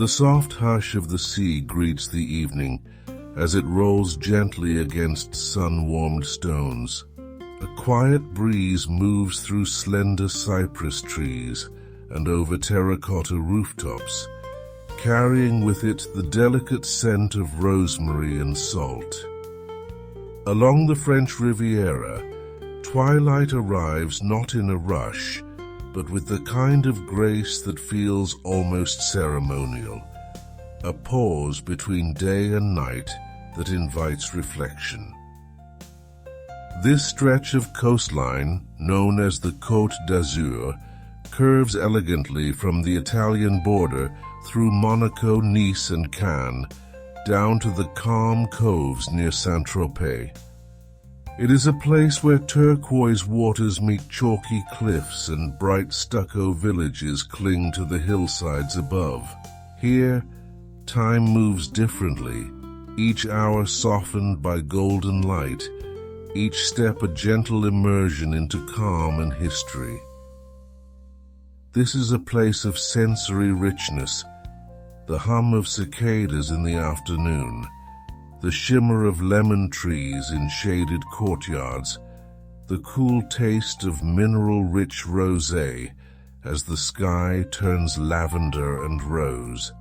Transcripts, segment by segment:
The soft hush of the sea greets the evening as it rolls gently against sun-warmed stones. A quiet breeze moves through slender cypress trees and over terracotta rooftops, carrying with it the delicate scent of rosemary and salt. Along the French Riviera, twilight arrives not in a rush, but with the kind of grace that feels almost ceremonial, a pause between day and night that invites reflection. This stretch of coastline, known as the Côte d'Azur, curves elegantly from the Italian border through Monaco, Nice, and Cannes, down to the calm coves near Saint-Tropez. It is a place where turquoise waters meet chalky cliffs and bright stucco villages cling to the hillsides above. Here, time moves differently, each hour softened by golden light, each step a gentle immersion into calm and history. This is a place of sensory richness, the hum of cicadas in the afternoon, the shimmer of lemon trees in shaded courtyards, the cool taste of mineral-rich rosé as the sky turns lavender and rose.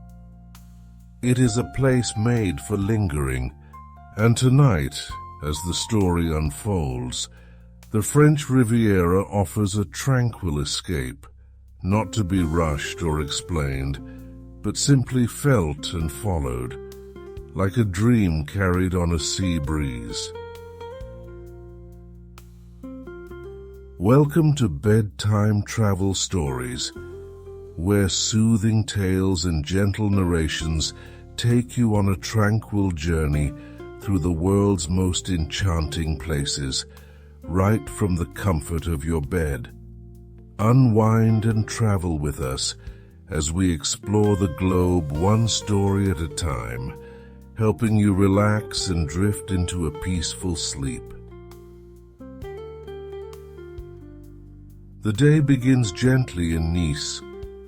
It is a place made for lingering, and tonight, as the story unfolds, the French Riviera offers a tranquil escape, not to be rushed or explained, but simply felt and followed, like a dream carried on a sea breeze. Welcome to Bedtime Travel Stories, where soothing tales and gentle narrations take you on a tranquil journey through the world's most enchanting places, right from the comfort of your bed. Unwind and travel with us as we explore the globe one story at a time, helping you relax and drift into a peaceful sleep. The day begins gently in Nice,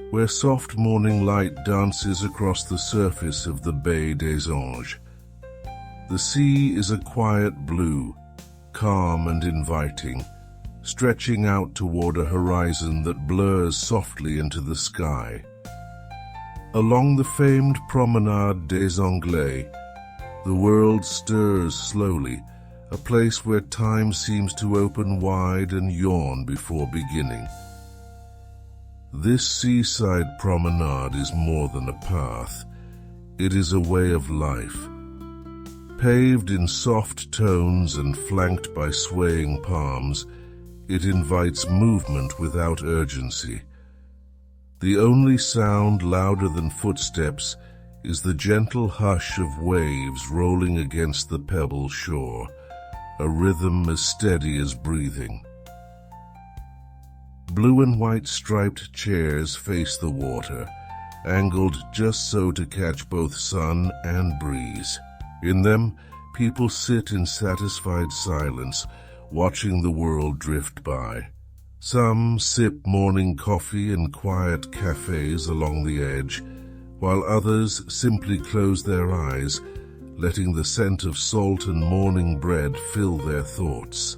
where soft morning light dances across the surface of the Baie des Anges. The sea is a quiet blue, calm and inviting, stretching out toward a horizon that blurs softly into the sky. Along the famed Promenade des Anglais, the world stirs slowly, a place where time seems to open wide and yawn before beginning. This seaside promenade is more than a path. It is a way of life. Paved in soft tones and flanked by swaying palms, it invites movement without urgency. The only sound louder than footsteps is the gentle hush of waves rolling against the pebble shore, a rhythm as steady as breathing. Blue and white striped chairs face the water, angled just so to catch both sun and breeze. In them, people sit in satisfied silence, watching the world drift by. Some sip morning coffee in quiet cafes along the edge, while others simply close their eyes, letting the scent of salt and morning bread fill their thoughts.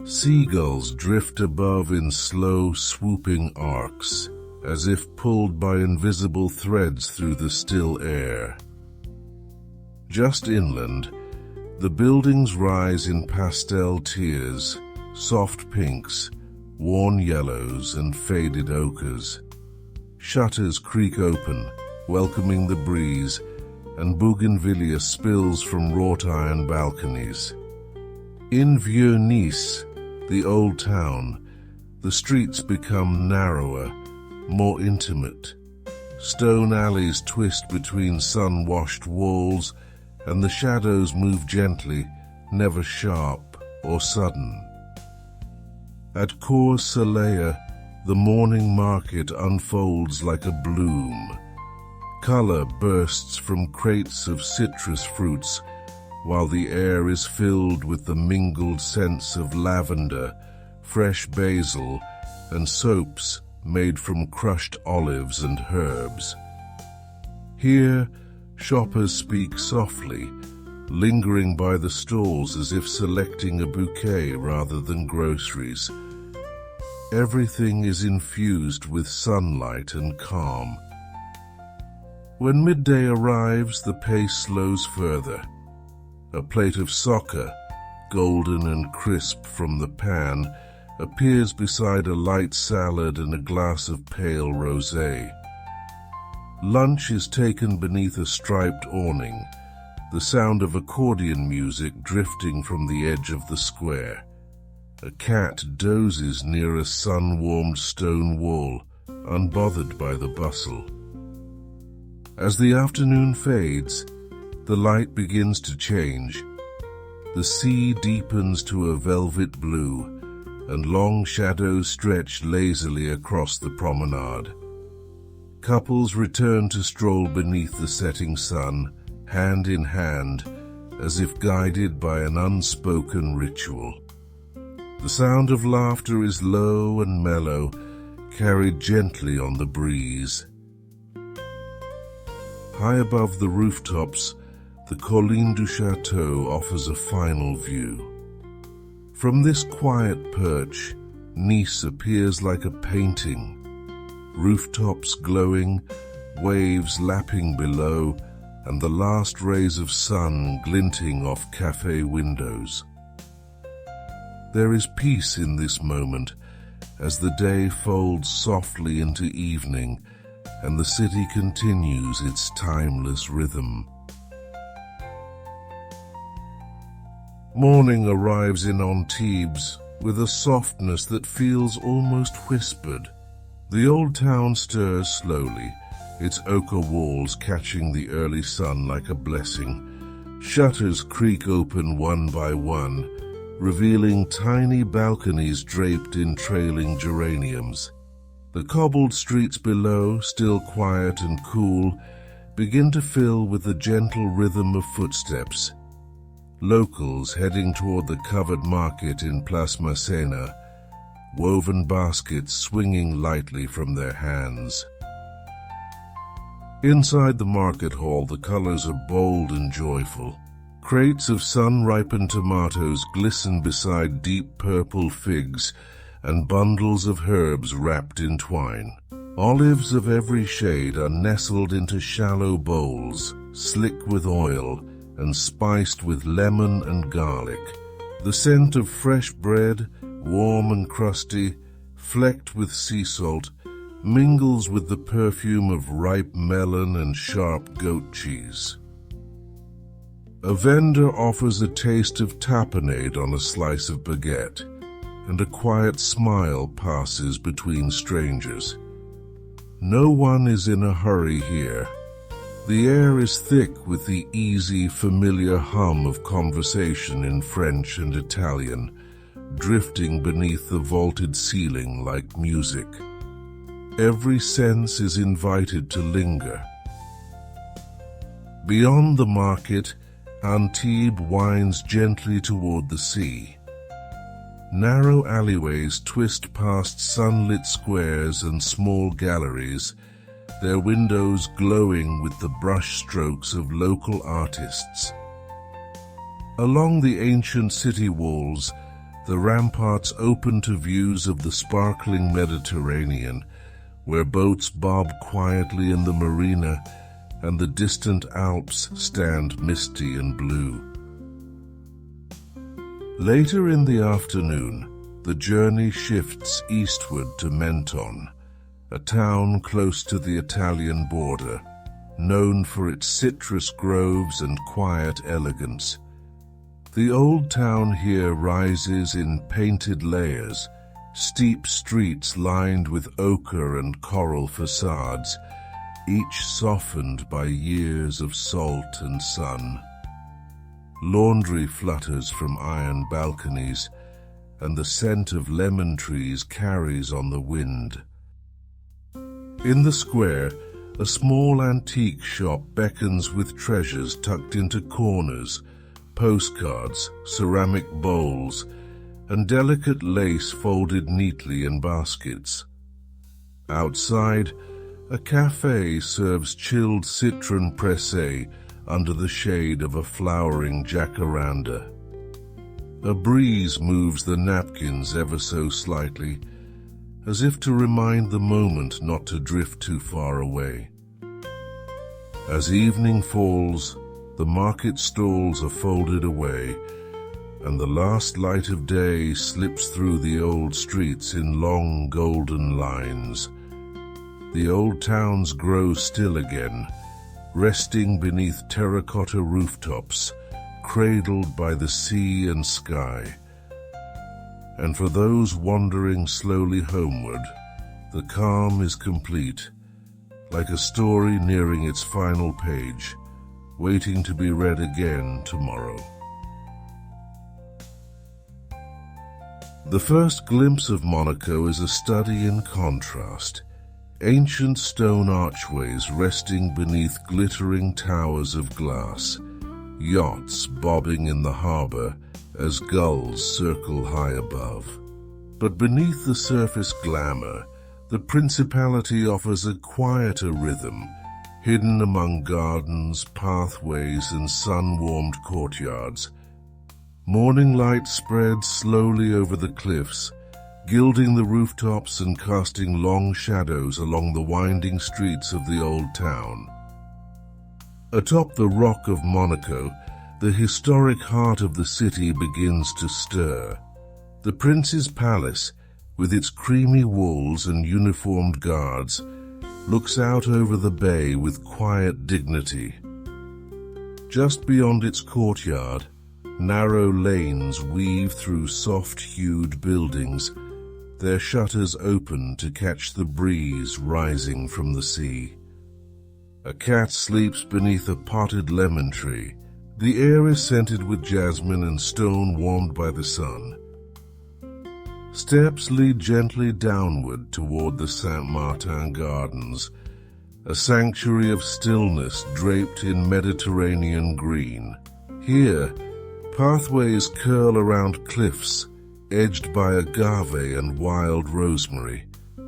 Seagulls drift above in slow, swooping arcs, as if pulled by invisible threads through the still air. Just inland, the buildings rise in pastel tiers, soft pinks, worn yellows, and faded ochres. Shutters creak open, welcoming the breeze, and bougainvillea spills from wrought-iron balconies. In Vieux-Nice, the old town, the streets become narrower, more intimate. Stone alleys twist between sun-washed walls, and the shadows move gently, never sharp or sudden. At Cours Soleil, the morning market unfolds like a bloom. Color bursts from crates of citrus fruits, while the air is filled with the mingled scents of lavender, fresh basil, and soaps made from crushed olives and herbs. Here, shoppers speak softly, lingering by the stalls as if selecting a bouquet rather than groceries. Everything is infused with sunlight and calm. When midday arrives, the pace slows further. A plate of soccer, golden and crisp from the pan, appears beside a light salad and a glass of pale rosé. Lunch is taken beneath a striped awning, the sound of accordion music drifting from the edge of the square. A cat dozes near a sun-warmed stone wall, unbothered by the bustle. As the afternoon fades, the light begins to change. The sea deepens to a velvet blue, and long shadows stretch lazily across the promenade. Couples return to stroll beneath the setting sun, hand in hand, as if guided by an unspoken ritual. The sound of laughter is low and mellow, carried gently on the breeze. High above the rooftops, the Colline du Château offers a final view. From this quiet perch, Nice appears like a painting. Rooftops glowing, waves lapping below, and the last rays of sun glinting off cafe windows. There is peace in this moment as the day folds softly into evening and the city continues its timeless rhythm. Morning arrives in Antibes with a softness that feels almost whispered. The old town stirs slowly, its ochre walls catching the early sun like a blessing. Shutters creak open one by one, revealing tiny balconies draped in trailing geraniums. The cobbled streets below, still quiet and cool, begin to fill with the gentle rhythm of footsteps. Locals heading toward the covered market in Place Masséna, woven baskets swinging lightly from their hands. Inside the market hall, the colors are bold and joyful. Crates of sun-ripened tomatoes glisten beside deep purple figs and bundles of herbs wrapped in twine. Olives of every shade are nestled into shallow bowls, slick with oil and spiced with lemon and garlic. The scent of fresh bread, warm and crusty, flecked with sea salt, mingles with the perfume of ripe melon and sharp goat cheese. A vendor offers a taste of tapenade on a slice of baguette, and a quiet smile passes between strangers. No one is in a hurry here. The air is thick with the easy, familiar hum of conversation in French and Italian, drifting beneath the vaulted ceiling like music. Every sense is invited to linger. Beyond the market, Antibes winds gently toward the sea. Narrow alleyways twist past sunlit squares and small galleries, their windows glowing with the brushstrokes of local artists. Along the ancient city walls, the ramparts open to views of the sparkling Mediterranean, where boats bob quietly in the marina and the distant Alps stand misty and blue. Later in the afternoon, the journey shifts eastward to Menton, a town close to the Italian border, known for its citrus groves and quiet elegance. The old town here rises in painted layers, steep streets lined with ochre and coral facades, each softened by years of salt and sun. Laundry flutters from iron balconies, and the scent of lemon trees carries on the wind. In the square, a small antique shop beckons with treasures tucked into corners, postcards, ceramic bowls, and delicate lace folded neatly in baskets. Outside, A cafe serves chilled citron pressé under the shade of a flowering jacaranda. A breeze moves the napkins ever so slightly, as if to remind the moment not to drift too far away. As evening falls, the market stalls are folded away, and the last light of day slips through the old streets in long golden lines. The old towns grow still again, resting beneath terracotta rooftops, cradled by the sea and sky. And for those wandering slowly homeward, the calm is complete, like a story nearing its final page, waiting to be read again tomorrow. The first glimpse of Monaco is a study in contrast. Ancient stone archways resting beneath glittering towers of glass, yachts bobbing in the harbor as gulls circle high above. But beneath the surface glamour, the Principality offers a quieter rhythm, hidden among gardens, pathways, and sun-warmed courtyards. Morning light spreads slowly over the cliffs, gilding the rooftops and casting long shadows along the winding streets of the old town. Atop the Rock of Monaco, the historic heart of the city begins to stir. The Prince's Palace, with its creamy walls and uniformed guards, looks out over the bay with quiet dignity. Just beyond its courtyard, narrow lanes weave through soft-hued buildings, their shutters open to catch the breeze rising from the sea. A cat sleeps beneath a potted lemon tree. The air is scented with jasmine and stone warmed by the sun. Steps lead gently downward toward the Saint-Martin Gardens, a sanctuary of stillness draped in Mediterranean green. Here, pathways curl around cliffs, edged by agave and wild rosemary.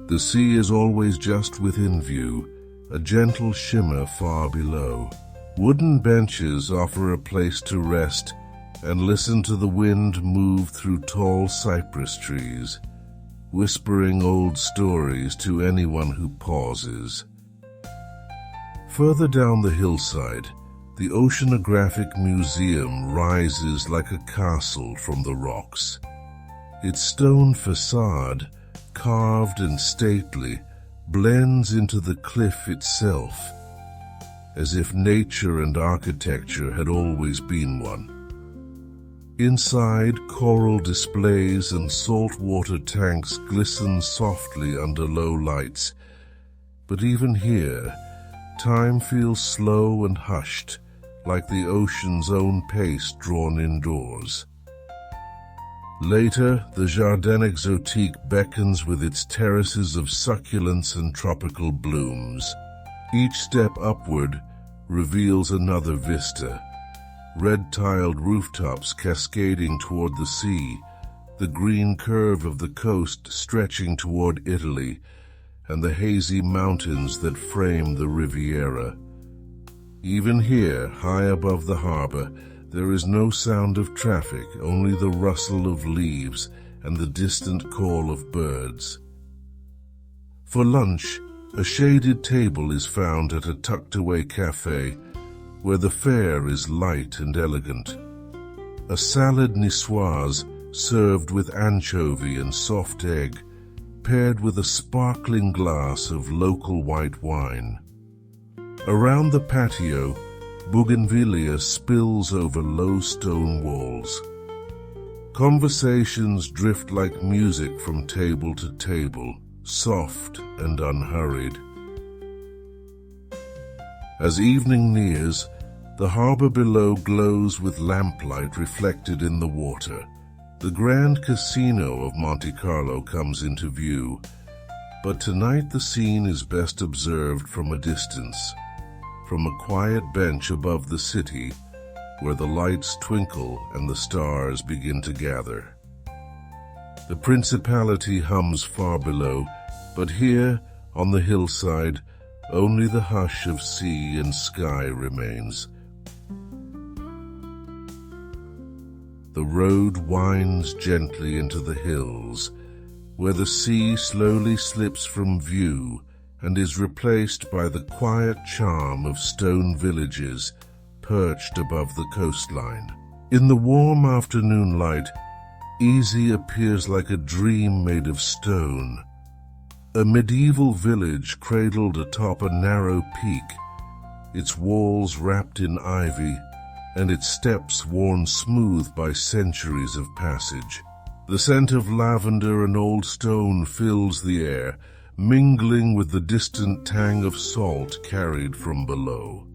The sea is always just within view, a gentle shimmer far below. Wooden benches offer a place to rest and listen to the wind move through tall cypress trees, whispering old stories to anyone who pauses. Further down the hillside, the Oceanographic Museum rises like a castle from the rocks. Its stone facade, carved and stately, blends into the cliff itself, as if nature and architecture had always been one. Inside, coral displays and saltwater tanks glisten softly under low lights, but even here, time feels slow and hushed, like the ocean's own pace drawn indoors. Later, the Jardin Exotique beckons with its terraces of succulents and tropical blooms. Each step upward reveals another vista. Red-tiled rooftops cascading toward the sea, the green curve of the coast stretching toward Italy, and the hazy mountains that frame the Riviera. Even here, high above the harbor, there is no sound of traffic, only the rustle of leaves and the distant call of birds. For lunch, a shaded table is found at a tucked-away cafe where the fare is light and elegant. A salad niçoise served with anchovy and soft egg, paired with a sparkling glass of local white wine. Around the patio, bougainvillea spills over low stone walls. Conversations drift like music from table to table, soft and unhurried. As evening nears, the harbor below glows with lamplight reflected in the water. The Grand Casino of Monte Carlo comes into view, but tonight the scene is best observed from a distance, from a quiet bench above the city, where the lights twinkle and the stars begin to gather. The Principality hums far below, but here, on the hillside, Only the hush of sea and sky remains. The road winds gently into the hills, where the sea slowly slips from view and is replaced by the quiet charm of stone villages perched above the coastline. In the warm afternoon light, Easy appears like a dream made of stone, a medieval village cradled atop a narrow peak, its walls wrapped in ivy and its steps worn smooth by centuries of passage. The scent of lavender and old stone fills the air, mingling with the distant tang of salt carried from below.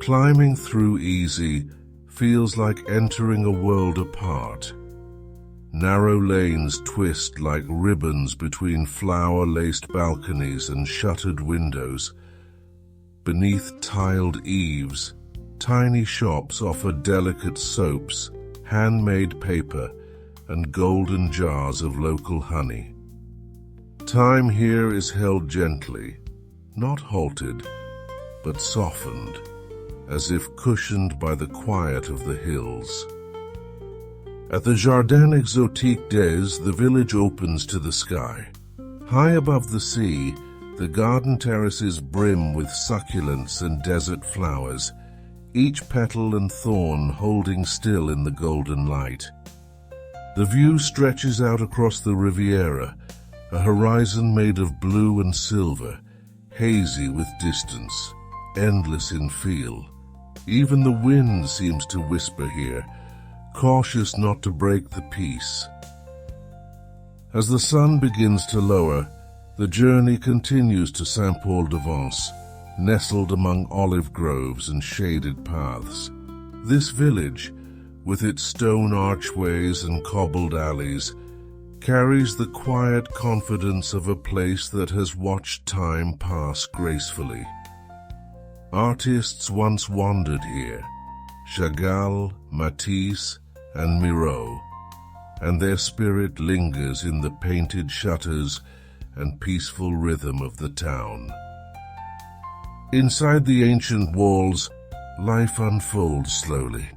Climbing through Easy feels like entering a world apart. Narrow lanes twist like ribbons between flower-laced balconies and shuttered windows. Beneath tiled eaves, tiny shops offer delicate soaps, handmade paper, and golden jars of local honey. Time here is held gently, not halted, but softened, as if cushioned by the quiet of the hills. At the Jardin Exotique des, the village opens to the sky. High above the sea, the garden terraces brim with succulents and desert flowers, each petal and thorn holding still in the golden light. The view stretches out across the Riviera, a horizon made of blue and silver, hazy with distance, endless in feel. Even the wind seems to whisper here, cautious not to break the peace. As the sun begins to lower, the journey continues to Saint-Paul-de-Vence, nestled among olive groves and shaded paths. This village, with its stone archways and cobbled alleys, carries the quiet confidence of a place that has watched time pass gracefully. Artists once wandered here, Chagall, Matisse, and Miro, and their spirit lingers in the painted shutters and peaceful rhythm of the town. Inside the ancient walls, life unfolds slowly.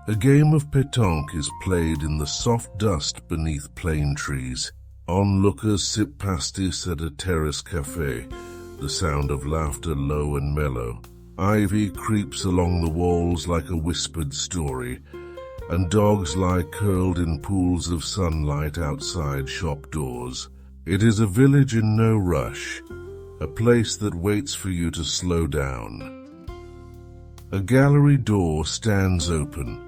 A game of pétanque is played in the soft dust beneath plane trees. Onlookers sip pastis at a terrace café, the sound of laughter low and mellow. Ivy creeps along the walls like a whispered story, and dogs lie curled in pools of sunlight outside shop doors. It is a village in no rush, a place that waits for you to slow down. A gallery door stands open,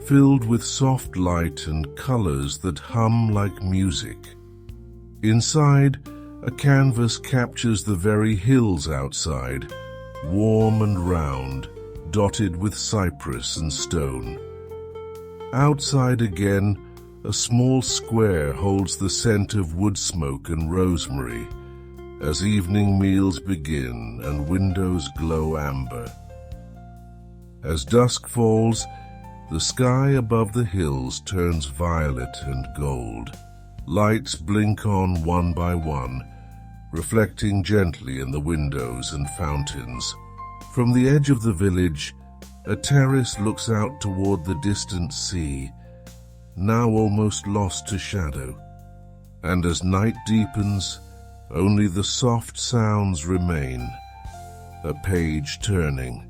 filled with soft light and colors that hum like music. Inside, a canvas captures the very hills outside, warm and round, dotted with cypress and stone. Outside again, a small square holds the scent of wood smoke and rosemary, as evening meals begin and windows glow amber. As dusk falls, the sky above the hills turns violet and gold. Lights blink on one by one, reflecting gently in the windows and fountains. From the edge of the village, a terrace looks out toward the distant sea, now almost lost to shadow. And as night deepens, only the soft sounds remain. A page turning,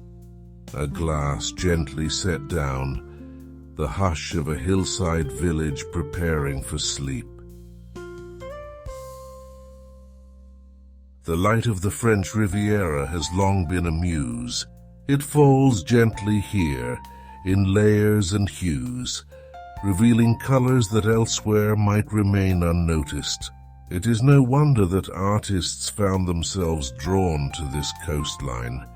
a glass gently set down, the hush of a hillside village preparing for sleep. The light of the French Riviera has long been a muse. It falls gently here, in layers and hues, revealing colors that elsewhere might remain unnoticed. It is no wonder that artists found themselves drawn to this coastline,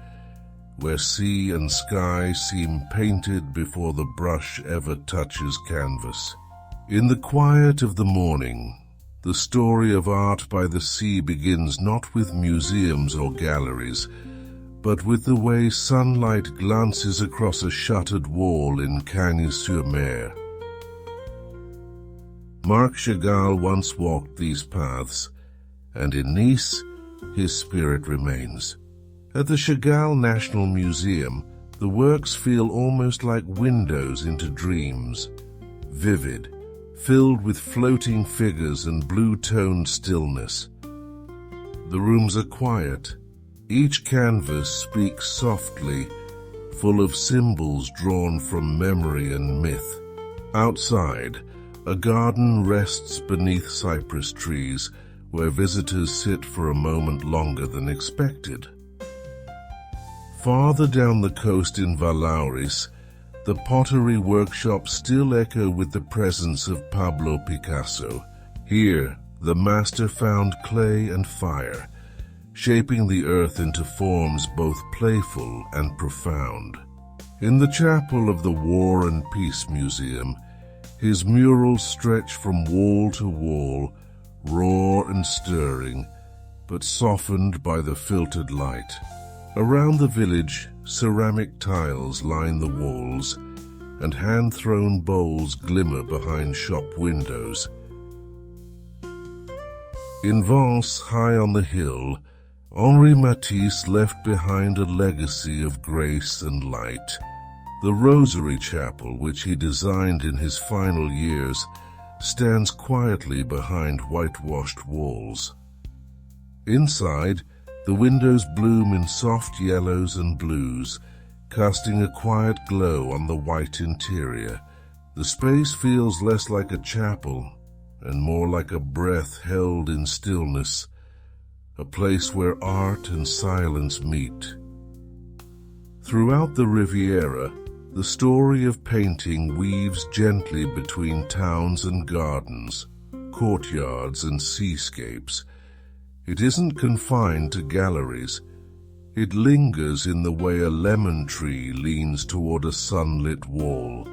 where sea and sky seem painted before the brush ever touches canvas. In the quiet of the morning, the story of art by the sea begins not with museums or galleries, but with the way sunlight glances across a shuttered wall in Cagnes-sur-Mer. Marc Chagall once walked these paths, and in Nice, his spirit remains. At the Chagall National Museum, the works feel almost like windows into dreams, vivid, filled with floating figures and blue-toned stillness. The rooms are quiet. Each canvas speaks softly, full of symbols drawn from memory and myth. Outside, a garden rests beneath cypress trees, where visitors sit for a moment longer than expected. Farther down the coast in Valauris, the pottery workshops still echo with the presence of Pablo Picasso. Here, the master found clay and fire, shaping the earth into forms both playful and profound. In the chapel of the War and Peace Museum, his murals stretch from wall to wall, raw and stirring, but softened by the filtered light. Around the village, ceramic tiles line the walls, and hand-thrown bowls glimmer behind shop windows. In Vence, high on the hill, Henri Matisse left behind a legacy of grace and light. The Rosary Chapel, which he designed in his final years, stands quietly behind whitewashed walls. Inside, the windows bloom in soft yellows and blues, casting a quiet glow on the white interior. The space feels less like a chapel and more like a breath held in stillness, a place where art and silence meet. Throughout the Riviera, the story of painting weaves gently between towns and gardens, courtyards and seascapes. It isn't confined to galleries. It lingers in the way a lemon tree leans toward a sunlit wall,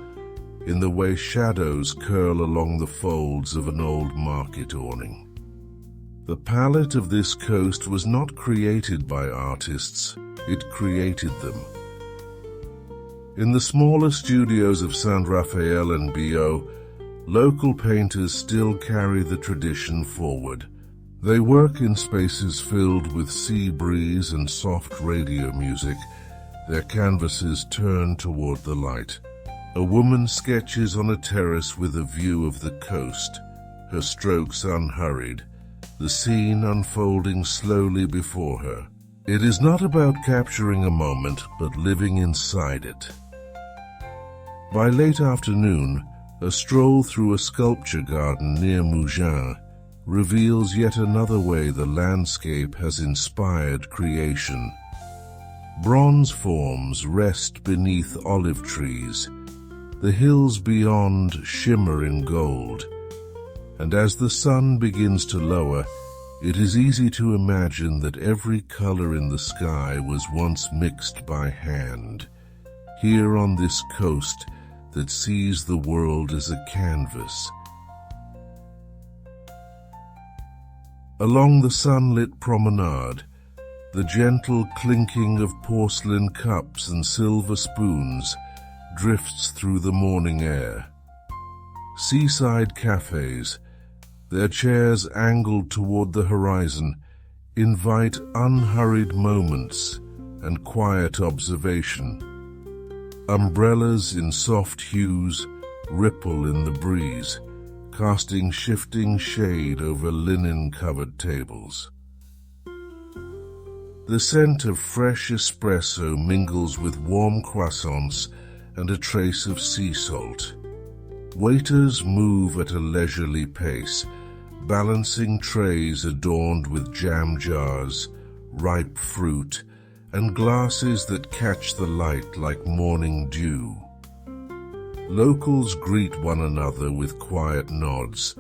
in the way shadows curl along the folds of an old market awning. The palette of this coast was not created by artists, it created them. In the smaller studios of Saint Raphael and Biot, local painters still carry the tradition forward. They work in spaces filled with sea breeze and soft radio music, their canvases turned toward the light. A woman sketches on a terrace with a view of the coast, her strokes unhurried, the scene unfolding slowly before her. It is not about capturing a moment, but living inside it. By late afternoon, a stroll through a sculpture garden near Mougins reveals yet another way the landscape has inspired creation. Bronze forms rest beneath olive trees. The hills beyond shimmer in gold. And as the sun begins to lower, it is easy to imagine that every color in the sky was once mixed by hand. Here on this coast that sees the world as a canvas. Along the sunlit promenade, the gentle clinking of porcelain cups and silver spoons drifts through the morning air. Seaside cafes, their chairs angled toward the horizon, invite unhurried moments and quiet observation. Umbrellas in soft hues ripple in the breeze, casting shifting shade over linen-covered tables. The scent of fresh espresso mingles with warm croissants and a trace of sea salt. Waiters move at a leisurely pace, balancing trays adorned with jam jars, ripe fruit, and glasses that catch the light like morning dew. Locals greet one another with quiet nods,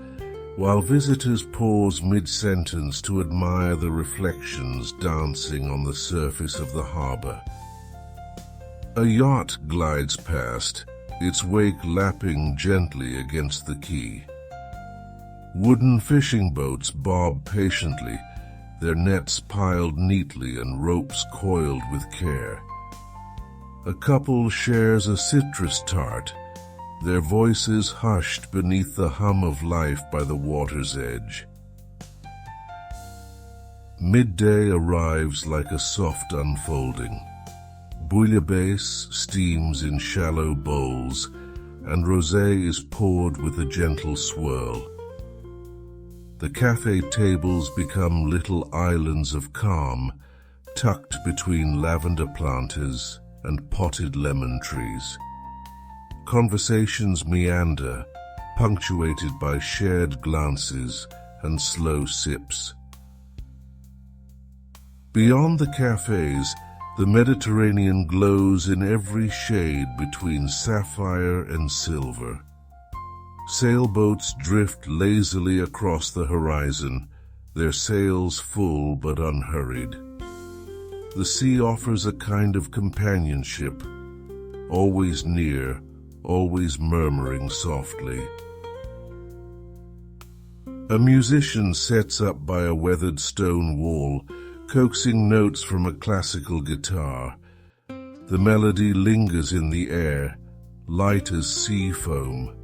while visitors pause mid-sentence to admire the reflections dancing on the surface of the harbor. A yacht glides past, its wake lapping gently against the quay. Wooden fishing boats bob patiently, their nets piled neatly and ropes coiled with care. A couple shares a citrus tart, their voices hushed beneath the hum of life by the water's edge. Midday arrives like a soft unfolding. Bouillabaisse steams in shallow bowls, and rosé is poured with a gentle swirl. The cafe tables become little islands of calm, tucked between lavender planters and potted lemon trees. Conversations meander, punctuated by shared glances and slow sips. Beyond the cafes, the Mediterranean glows in every shade between sapphire and silver. Sailboats drift lazily across the horizon, their sails full but unhurried. The sea offers a kind of companionship, always near, always murmuring softly. A musician sets up by a weathered stone wall, coaxing notes from a classical guitar. The melody lingers in the air, light as sea foam.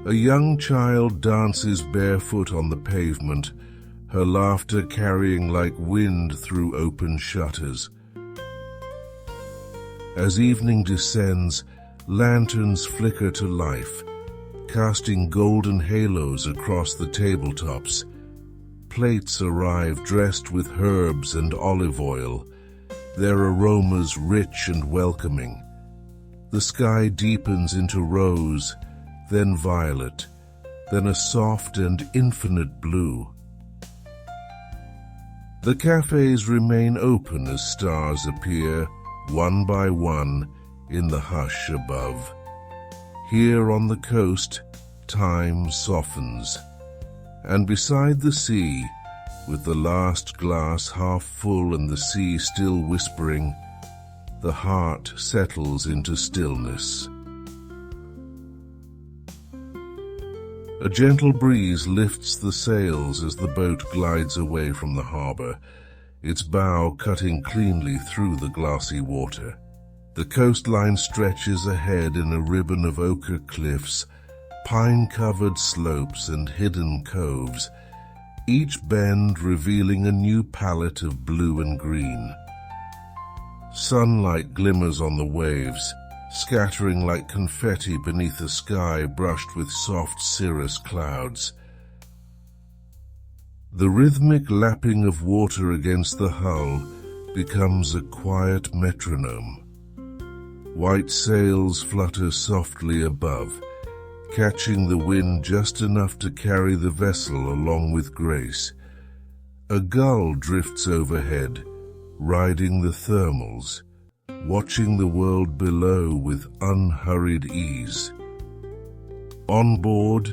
A young child dances barefoot on the pavement, her laughter carrying like wind through open shutters. As evening descends, lanterns flicker to life, casting golden halos across the tabletops. Plates arrive dressed with herbs and olive oil, their aromas rich and welcoming. The sky deepens into rose, then violet, then a soft and infinite blue. The cafes remain open as stars appear, one by one, in the hush above. Here on the coast, time softens, and beside the sea, with the last glass half full and the sea still whispering, the heart settles into stillness. A gentle breeze lifts the sails as the boat glides away from the harbor, its bow cutting cleanly through the glassy water. The coastline stretches ahead in a ribbon of ochre cliffs, pine-covered slopes and hidden coves, each bend revealing a new palette of blue and green. Sunlight glimmers on the waves, scattering like confetti beneath a sky brushed with soft cirrus clouds. The rhythmic lapping of water against the hull becomes a quiet metronome. White sails flutter softly above, catching the wind just enough to carry the vessel along with grace. A gull drifts overhead, riding the thermals, watching the world below with unhurried ease. On board,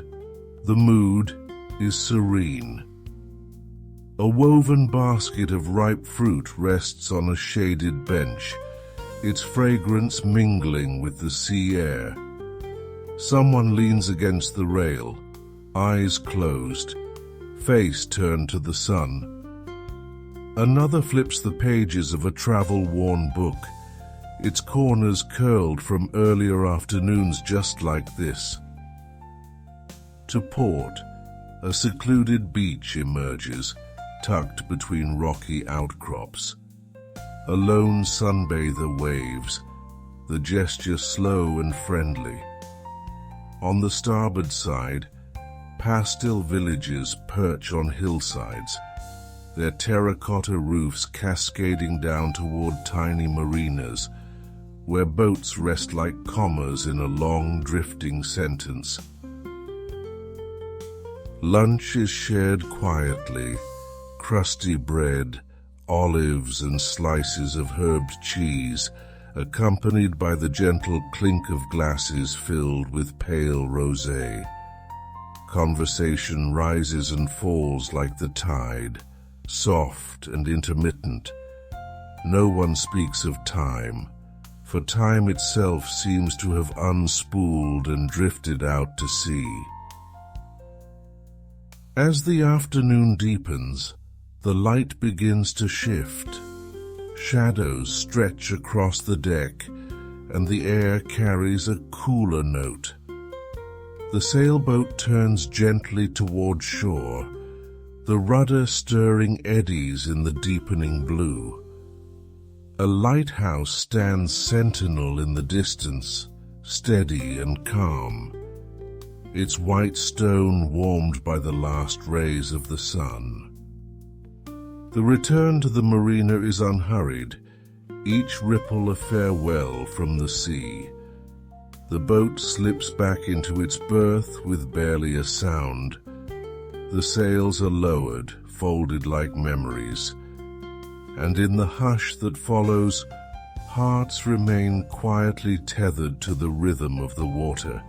the mood is serene. A woven basket of ripe fruit rests on a shaded bench, its fragrance mingling with the sea air. Someone leans against the rail, eyes closed, face turned to the sun. Another flips the pages of a travel-worn book, its corners curled from earlier afternoons just like this. To port, a secluded beach emerges, tucked between rocky outcrops. A lone sunbather waves, the gesture slow and friendly. On the starboard side, pastel villages perch on hillsides, their terracotta roofs cascading down toward tiny marinas, where boats rest like commas in a long, drifting sentence. Lunch is shared quietly, crusty bread, olives and slices of herbed cheese, accompanied by the gentle clink of glasses filled with pale rosé. Conversation rises and falls like the tide, soft and intermittent. No one speaks of time, for time itself seems to have unspooled and drifted out to sea. As the afternoon deepens, the light begins to shift. Shadows stretch across the deck, and the air carries a cooler note. The sailboat turns gently toward shore, the rudder stirring eddies in the deepening blue. A lighthouse stands sentinel in the distance, steady and calm, its white stone warmed by the last rays of the sun. The return to the marina is unhurried, each ripple a farewell from the sea. The boat slips back into its berth with barely a sound. The sails are lowered, folded like memories, and in the hush that follows, hearts remain quietly tethered to the rhythm of the water.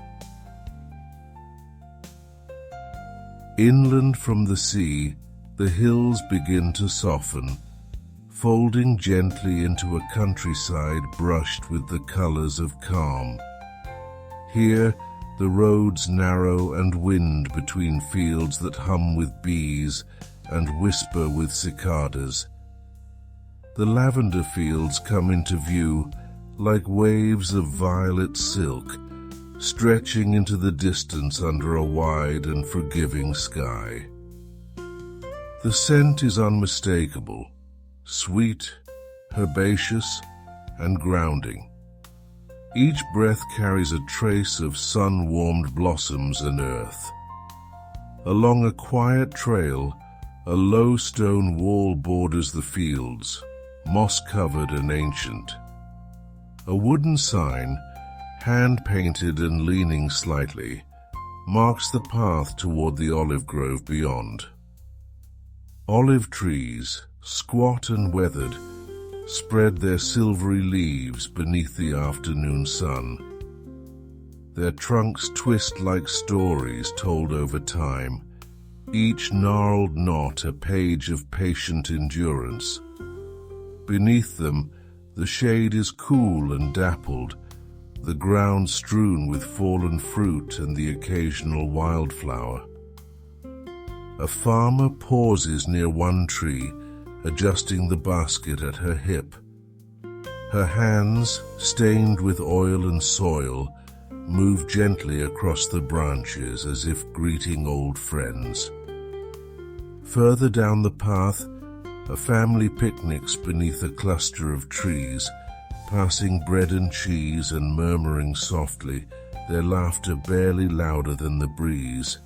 Inland from the sea, the hills begin to soften, folding gently into a countryside brushed with the colors of calm. Here, the roads narrow and wind between fields that hum with bees and whisper with cicadas. The lavender fields come into view like waves of violet silk, stretching into the distance under a wide and forgiving sky. The scent is unmistakable, sweet, herbaceous, and grounding. Each breath carries a trace of sun-warmed blossoms and earth. Along a quiet trail, a low stone wall borders the fields, moss-covered and ancient. A wooden sign, hand-painted and leaning slightly, marks the path toward the olive grove beyond. Olive trees, squat and weathered, spread their silvery leaves beneath the afternoon sun. Their trunks twist like stories told over time, each gnarled knot a page of patient endurance. Beneath them, the shade is cool and dappled, the ground strewn with fallen fruit and the occasional wildflower. A farmer pauses near one tree, adjusting the basket at her hip. Her hands, stained with oil and soil, move gently across the branches as if greeting old friends. Further down the path, a family picnics beneath a cluster of trees, passing bread and cheese and murmuring softly, their laughter barely louder than the breeze.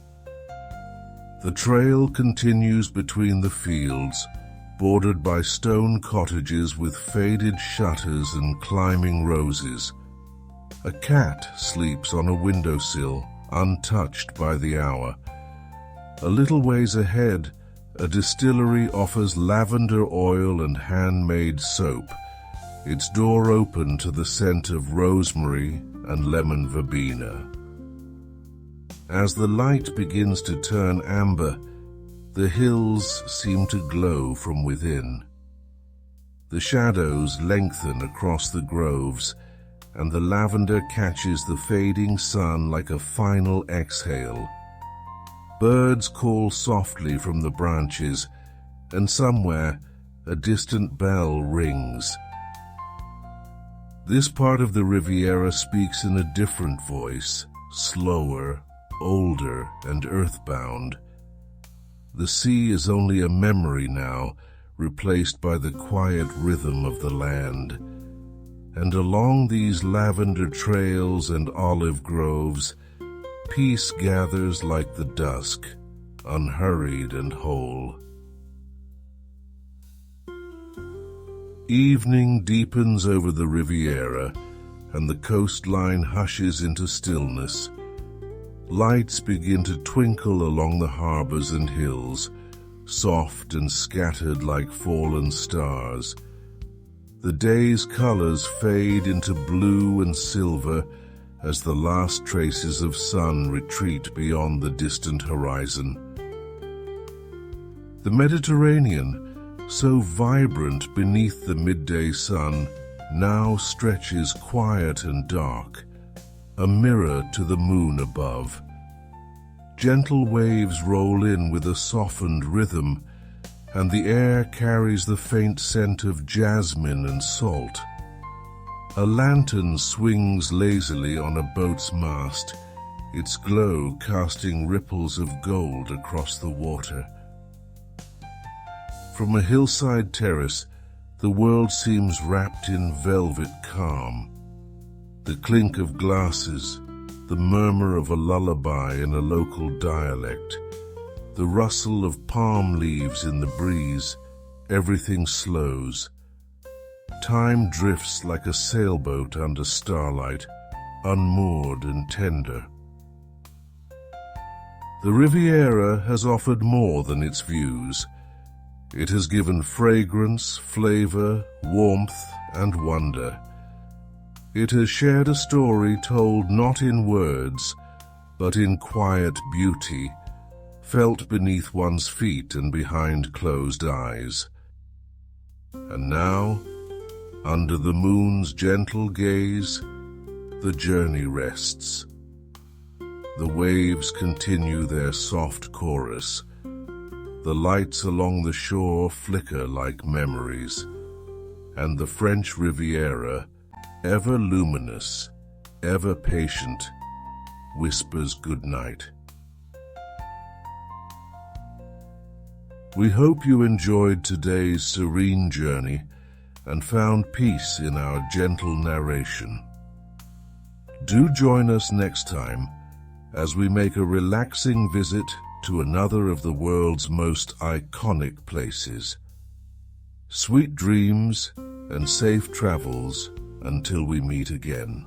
The trail continues between the fields, bordered by stone cottages with faded shutters and climbing roses. A cat sleeps on a windowsill, untouched by the hour. A little ways ahead, a distillery offers lavender oil and handmade soap, its door open to the scent of rosemary and lemon verbena. As the light begins to turn amber, the hills seem to glow from within. The shadows lengthen across the groves, and the lavender catches the fading sun like a final exhale. Birds call softly from the branches, and somewhere a distant bell rings. This part of the Riviera speaks in a different voice, slower, older, and earthbound. The sea is only a memory now, replaced by the quiet rhythm of the land. And along these lavender trails and olive groves, peace gathers like the dusk, unhurried and whole. Evening deepens over the Riviera, and the coastline hushes into stillness. Lights begin to twinkle along the harbors and hills, soft and scattered like fallen stars. The day's colors fade into blue and silver as the last traces of sun retreat beyond the distant horizon. The Mediterranean, so vibrant beneath the midday sun, now stretches quiet and dark, a mirror to the moon above. Gentle waves roll in with a softened rhythm, and the air carries the faint scent of jasmine and salt. A lantern swings lazily on a boat's mast, its glow casting ripples of gold across the water. From a hillside terrace, the world seems wrapped in velvet calm. The clink of glasses, the murmur of a lullaby in a local dialect, the rustle of palm leaves in the breeze, everything slows. Time drifts like a sailboat under starlight, unmoored and tender. The Riviera has offered more than its views. It has given fragrance, flavor, warmth, and wonder. It has shared a story told not in words, but in quiet beauty, felt beneath one's feet and behind closed eyes. And now, under the moon's gentle gaze, the journey rests. The waves continue their soft chorus. The lights along the shore flicker like memories, and the French Riviera, ever luminous, ever patient, whispers goodnight. We hope you enjoyed today's serene journey and found peace in our gentle narration. Do join us next time as we make a relaxing visit to another of the world's most iconic places. Sweet dreams and safe travels until we meet again.